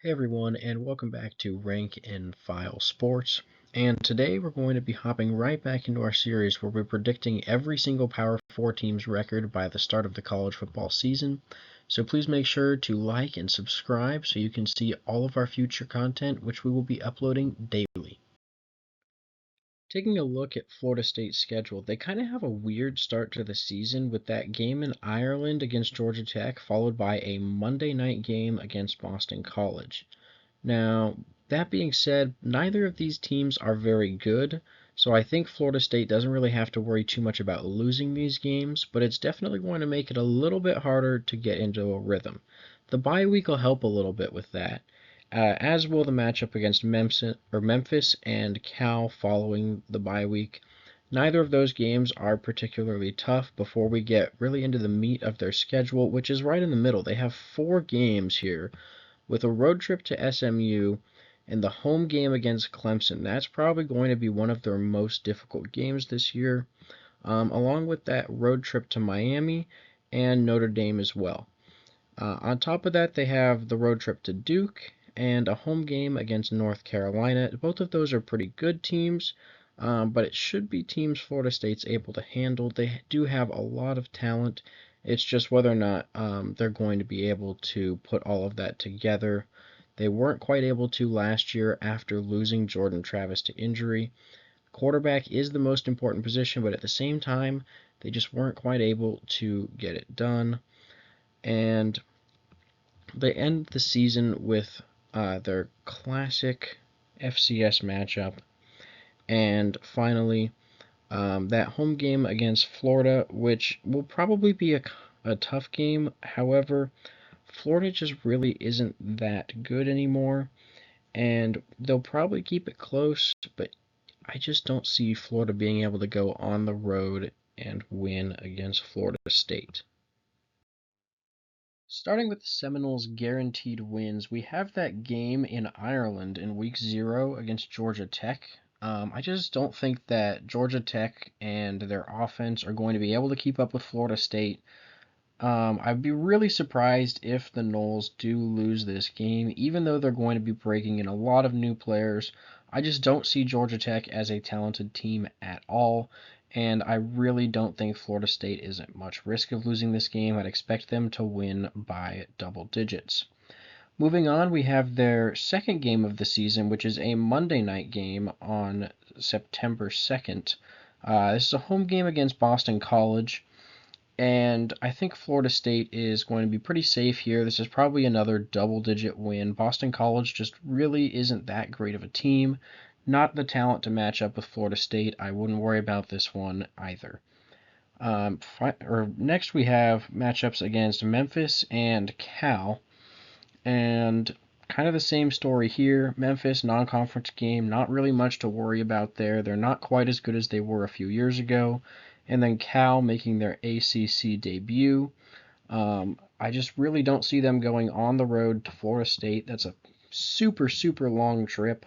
Hey everyone, and welcome back to Rank and File Sports. And today we're going to be hopping right back into our series where we're predicting every single Power 4 team's record by the start of the college football season. So please make sure to like and subscribe so you can see all of our future content, which we will be uploading daily. Taking a look at Florida State's schedule, they kind of have a weird start to the season with that game in Ireland against Georgia Tech, followed by a Monday night game against Boston College. Now, that being said, neither of these teams are very good, so I think Florida State doesn't really have to worry too much about losing these games, but it's definitely going to make it a little bit harder to get into a rhythm. The bye week will help a little bit with that, as will the matchup against Memphis and Cal following the bye week. Neither of those games are particularly tough before we get really into the meat of their schedule, which is right in the middle. They have 4 games here with a road trip to SMU and the home game against Clemson. That's probably going to be one of their most difficult games this year, along with that road trip to Miami and Notre Dame as well. On top of that, they have the road trip to Duke and a home game against North Carolina. Both of those are pretty good teams, but it should be teams Florida State's able to handle. They do have a lot of talent. It's just whether or not they're going to be able to put all of that together. They weren't quite able to last year after losing Jordan Travis to injury. Quarterback is the most important position, but at the same time, they just weren't quite able to get it done. And they end the season with their classic FCS matchup. And finally, that home game against Florida, which will probably be a tough game. However, Florida just really isn't that good anymore, and they'll probably keep it close, but I just don't see Florida being able to go on the road and win against Florida State. Starting with the Seminoles' guaranteed wins, we have that game in Ireland in week 0 against Georgia Tech. I just don't think that Georgia Tech and their offense are going to be able to keep up with Florida State. I'd be really surprised if the Noles do lose this game, even though they're going to be breaking in a lot of new players. I just don't see Georgia Tech as a talented team at all, and I really don't think Florida State is at much risk of losing this game. I'd expect them to win by double digits. Moving on, we have their second game of the season, which is a Monday night game on September 2nd. This is a home game against Boston College. And I think Florida State is going to be pretty safe here. This is probably another double-digit win. Boston College just really isn't that great of a team. Not the talent to match up with Florida State. I wouldn't worry about this one either. Next we have matchups against Memphis and Cal. And kind of the same story here. Memphis, non-conference game, not really much to worry about there. They're not quite as good as they were a few years ago. And then Cal making their ACC debut. I just really don't see them going on the road to Florida State. That's a super, super long trip,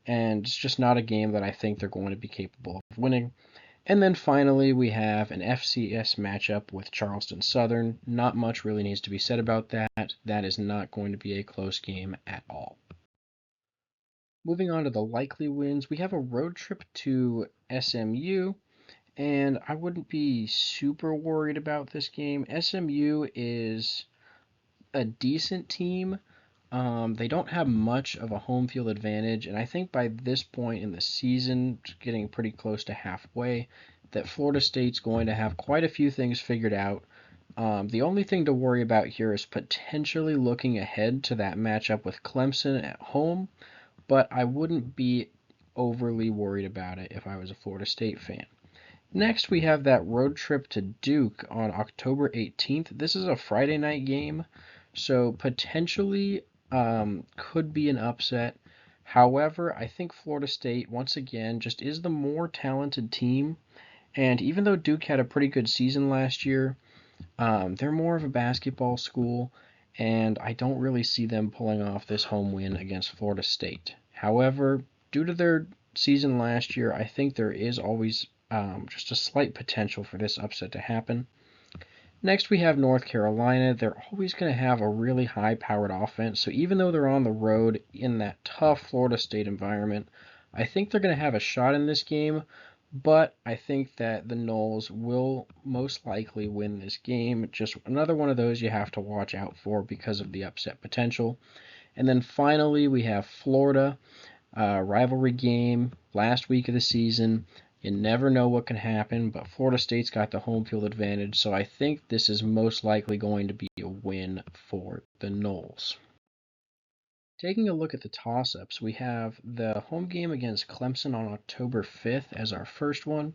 and it's just not a game that I think they're going to be capable of winning. And then finally, we have an FCS matchup with Charleston Southern. Not much really needs to be said about that. That is not going to be a close game at all. Moving on to the likely wins, we have a road trip to SMU. And I wouldn't be super worried about this game. SMU is a decent team. They don't have much of a home field advantage, and I think by this point in the season, getting pretty close to halfway, that Florida State's going to have quite a few things figured out. The only thing to worry about here is potentially looking ahead to that matchup with Clemson at home, but I wouldn't be overly worried about it if I was a Florida State fan. Next, we have that road trip to Duke on October 18th. This is a Friday night game, so potentially could be an upset. However, I think Florida State, once again, just is the more talented team. And even though Duke had a pretty good season last year, they're more of a basketball school, and I don't really see them pulling off this home win against Florida State. However, due to their season last year, I think there is always just a slight potential for this upset to happen. Next, we have North Carolina. They're always going to have a really high-powered offense, so even though they're on the road in that tough Florida State environment, I think they're going to have a shot in this game, but I think that the Noles will most likely win this game. Just another one of those you have to watch out for because of the upset potential. And then finally, we have Florida, rivalry game, last week of the season. You never know what can happen, but Florida State's got the home field advantage, so I think this is most likely going to be a win for the Noles. Taking a look at the toss-ups, we have the home game against Clemson on October 5th as our first one,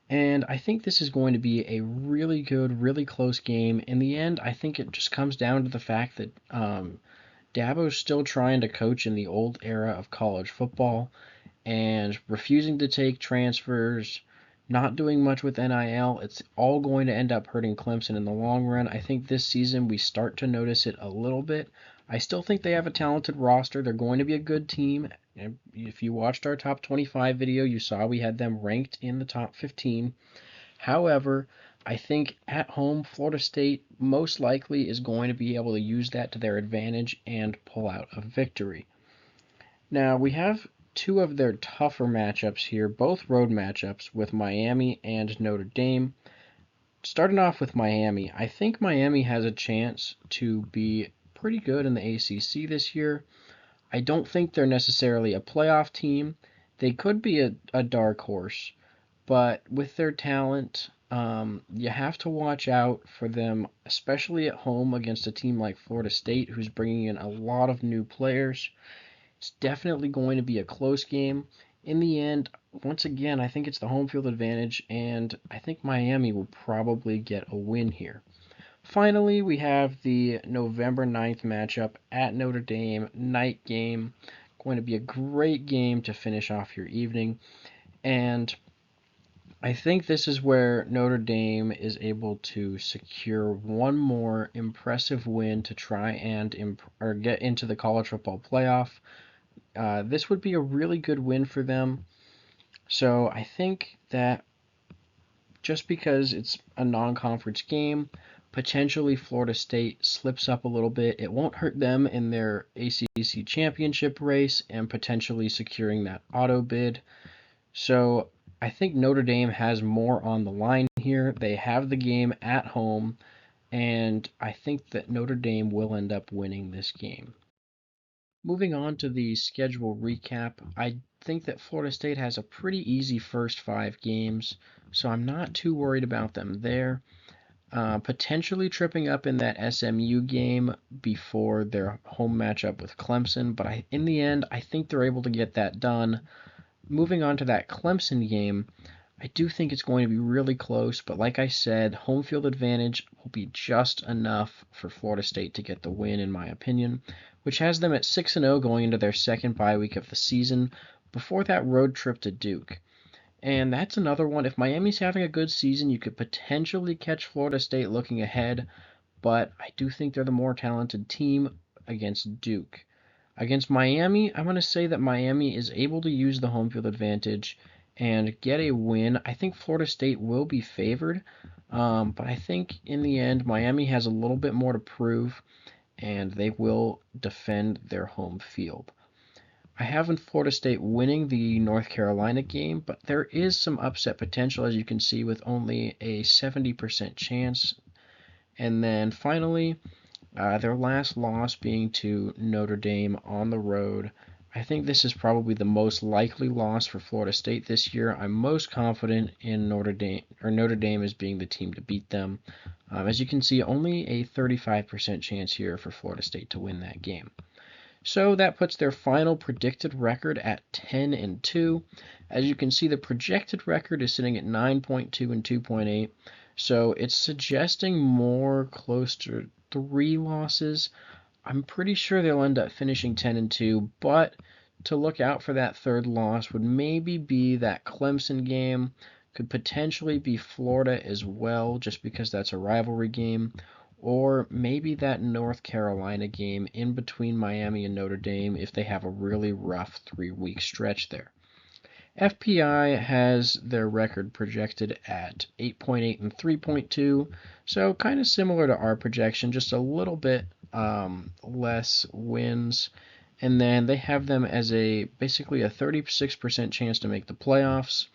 and I think this is going to be a really good, really close game. In the end, I think it just comes down to the fact that Dabo's still trying to coach in the old era of college football and refusing to take transfers, not doing much with NIL. It's all going to end up hurting Clemson in the long run. I think this season we start to notice it a little bit. I still think they have a talented roster. They're going to be a good team. If you watched our top 25 video, you saw we had them ranked in the top 15. However, I think at home, Florida State most likely is going to be able to use that to their advantage and pull out a victory. Now, we have two of their tougher matchups here, both road matchups with Miami and Notre Dame. Starting off with Miami, I think Miami has a chance to be pretty good in the ACC this year. I don't think they're necessarily a playoff team. They could be a dark horse, but with their talent, you have to watch out for them, especially at home against a team like Florida State, who's bringing in a lot of new players. It's definitely going to be a close game. In the end, once again, I think it's the home field advantage, and I think Miami will probably get a win here. Finally, we have the November 9th matchup at Notre Dame, night game. Going to be a great game to finish off your evening, and I think this is where Notre Dame is able to secure one more impressive win to try and get into the college football playoff. This would be a really good win for them. So I think that just because it's a non-conference game, potentially Florida State slips up a little bit. It won't hurt them in their ACC championship race and potentially securing that auto bid. So I think Notre Dame has more on the line here. They have the game at home, and I think that Notre Dame will end up winning this game. Moving on to the schedule recap, I think that Florida State has a pretty easy first 5 games, so I'm not too worried about them there. Potentially tripping up in that SMU game before their home matchup with Clemson, but in the end, I think they're able to get that done. Moving on to that Clemson game, I do think it's going to be really close, but like I said, home field advantage will be just enough for Florida State to get the win, in my opinion, which has them at 6-0 going into their second bye week of the season before that road trip to Duke. And that's another one. If Miami's having a good season, you could potentially catch Florida State looking ahead, but I do think they're the more talented team against Duke. Against Miami, I'm going to say that Miami is able to use the home field advantage and get a win. I think Florida State will be favored, but I think in the end, Miami has a little bit more to prove, and they will defend their home field. I have in Florida State winning the North Carolina game, but there is some upset potential, as you can see, with only a 70% chance. And then finally, their last loss being to Notre Dame on the road. I think this is probably the most likely loss for Florida State this year. I'm most confident in Notre Dame as being the team to beat them. As you can see, only a 35% chance here for Florida State to win that game. So that puts their final predicted record at 10-2. As you can see, the projected record is sitting at 9.2 and 2.8. So it's suggesting more close to 3 losses. I'm pretty sure they'll end up finishing 10-2, but to look out for that third loss would maybe be that Clemson game, could potentially be Florida as well, just because that's a rivalry game, or maybe that North Carolina game in between Miami and Notre Dame if they have a really rough 3-week stretch there. FPI has their record projected at 8.8 and 3.2, so kind of similar to our projection, just a little bit less wins. And then they have them as basically a 36% chance to make the playoffs.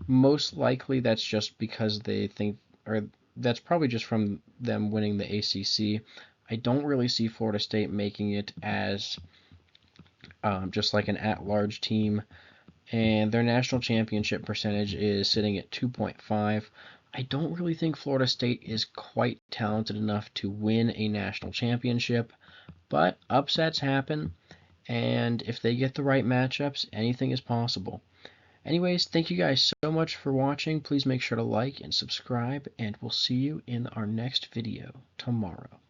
Most likely that's just because they think, or that's probably just from them winning the ACC. I don't really see Florida State making it as just like an at-large team. And their national championship percentage is sitting at 2.5. I don't really think Florida State is quite talented enough to win a national championship, but upsets happen, and if they get the right matchups, anything is possible. Anyways, thank you guys so much for watching. Please make sure to like and subscribe, and we'll see you in our next video tomorrow.